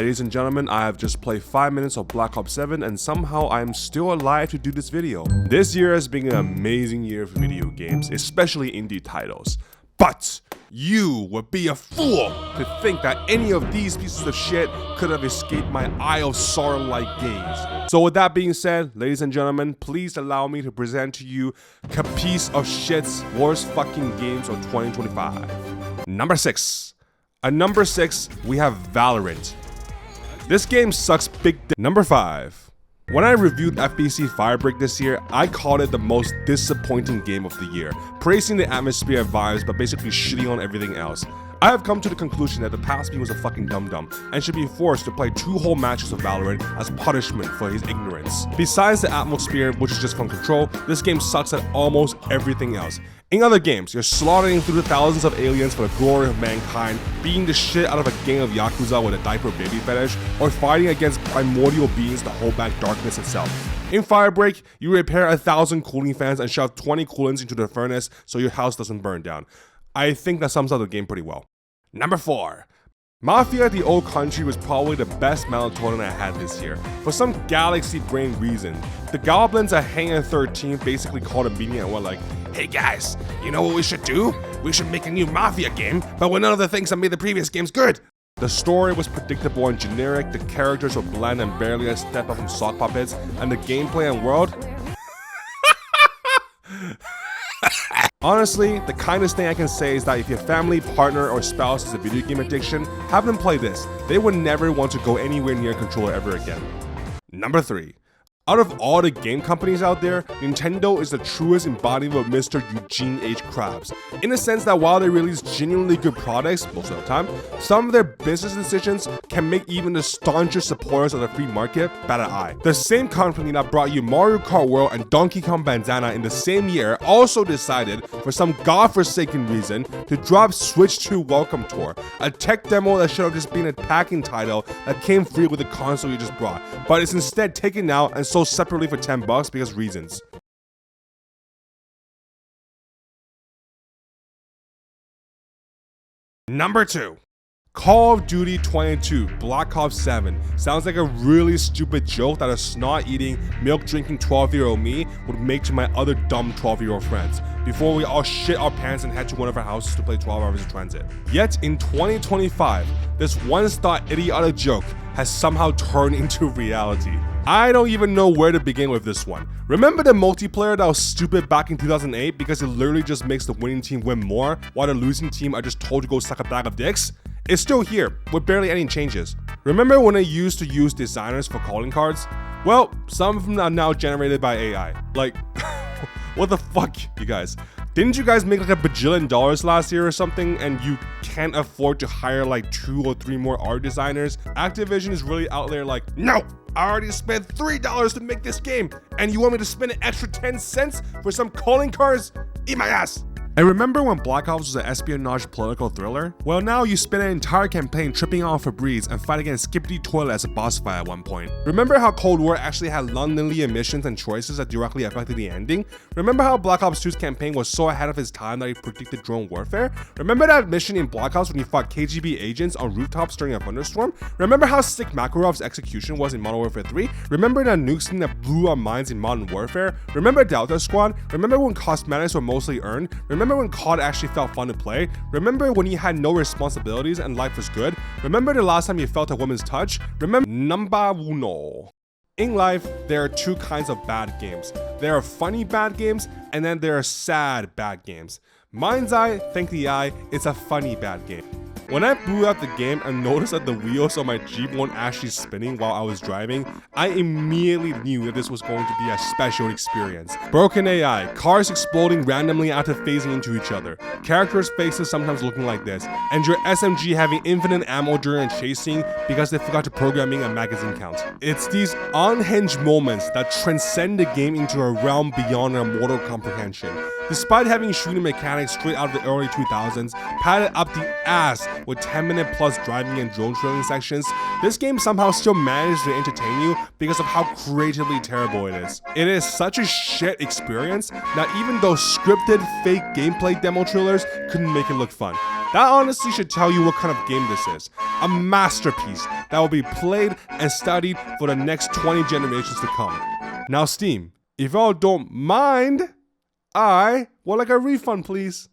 Ladies and gentlemen, I have just played 5 minutes of Black Ops 7 and somehow I am still alive to do this video. This year has been an amazing year for video games, especially indie titles. But you would be a fool to think that any of these pieces of shit could have escaped my eye of sorrow-like gaze. So with that being said, ladies and gentlemen, please allow me to present to you a piece of shit's worst fucking games of 2025. Number 6. At number 6, we have Valorant. This game sucks big dick. Number 5. When I reviewed FBC Firebreak this year, I called it the most disappointing game of the year, praising the atmosphere and vibes but basically shitting on everything else. I have come to the conclusion that the past me was a fucking dum-dum and should be forced to play 2 whole matches of Valorant as punishment for his ignorance. Besides the atmosphere, which is just from control, this game sucks at almost everything else. In other games, you're slaughtering through the thousands of aliens for the glory of mankind, beating the shit out of a gang of Yakuza with a diaper baby fetish, or fighting against primordial beings to hold back darkness itself. In Firebreak, you repair 1,000 cooling fans and shove 20 coolants into the furnace so your house doesn't burn down. I think that sums up the game pretty well. Number 4. Mafia the Old Country was probably the best melatonin I had this year, for some galaxy brain reason. The goblins at Hangar 13 basically called a meeting and were like, "Hey guys, you know what we should do? We should make a new Mafia game, but with none of the things that made the previous games good." The story was predictable and generic, the characters were bland and barely a step up from sock puppets, and the gameplay and world... Honestly, the kindest thing I can say is that if your family, partner, or spouse has a video game addiction, have them play this. They would never want to go anywhere near a controller ever again. Number 3. Out of all the game companies out there, Nintendo is the truest embodiment of Mr. Eugene H. Krabs. In the sense that while they release genuinely good products most of the time, some of their business decisions can make even the staunchest supporters of the free market bat an eye. The same company that brought you Mario Kart World and Donkey Kong Bandana in the same year also decided, for some godforsaken reason, to drop Switch 2 Welcome Tour, a tech demo that should have just been a packing title that came free with the console you just brought, but it's instead taken out and sold separately for $10 because reasons. Number 2. Call of Duty 22 Black Ops 7 sounds like a really stupid joke that a snot-eating, milk-drinking 12-year-old me would make to my other dumb 12-year-old friends before we all shit our pants and head to one of our houses to play 12 hours of transit. Yet in 2025, this once-thought idiotic joke has somehow turned into reality. I don't even know where to begin with this one. Remember the multiplayer that was stupid back in 2008 because it literally just makes the winning team win more while the losing team are just told to go suck a bag of dicks? It's still here, with barely any changes. Remember when they used to use designers for calling cards? Well, some of them are now generated by AI. Like, what the fuck, you guys? Didn't you guys make like $1 bajillion last year or something and you can't afford to hire like 2 or 3 more art designers? Activision is really out there like, no, I already spent $3 to make this game and you want me to spend an extra 10 cents for some calling cards? Eat my ass. And remember when Black Ops was an espionage political thriller? Well, now you spend an entire campaign tripping on Febreze and fight against Skippity Toilet as a boss fight at one point. Remember how Cold War actually had non-linear missions and choices that directly affected the ending? Remember how Black Ops 2's campaign was so ahead of its time that it predicted drone warfare? Remember that mission in Black Ops when you fought KGB agents on rooftops during a thunderstorm? Remember how sick Makarov's execution was in Modern Warfare 3? Remember that nuke scene that blew our minds in Modern Warfare? Remember Delta Squad? Remember when cosmetics were mostly earned? Remember when COD actually felt fun to play? Remember when you had no responsibilities and life was good? Remember the last time you felt a woman's touch? Remember number uno. In life, there are 2 kinds of bad games. There are funny bad games, and then there are sad bad games. Mind's eye, thank the eye, it's a funny bad game. When I blew up the game and noticed that the wheels on my Jeep weren't actually spinning while I was driving, I immediately knew that this was going to be a special experience. Broken AI, cars exploding randomly after phasing into each other, characters' faces sometimes looking like this, and your SMG having infinite ammo during a chase scene because they forgot to program in a magazine count. It's these unhinged moments that transcend the game into a realm beyond our mortal comprehension. Despite having shooting mechanics straight out of the early 2000s, padded up the ass with 10-minute plus driving and drone trailing sections, this game somehow still managed to entertain you because of how creatively terrible it is. It is such a shit experience that even those scripted fake gameplay demo trailers couldn't make it look fun. That honestly should tell you what kind of game this is. A masterpiece that will be played and studied for the next 20 generations to come. Now Steam, if y'all don't mind, I would like a refund please.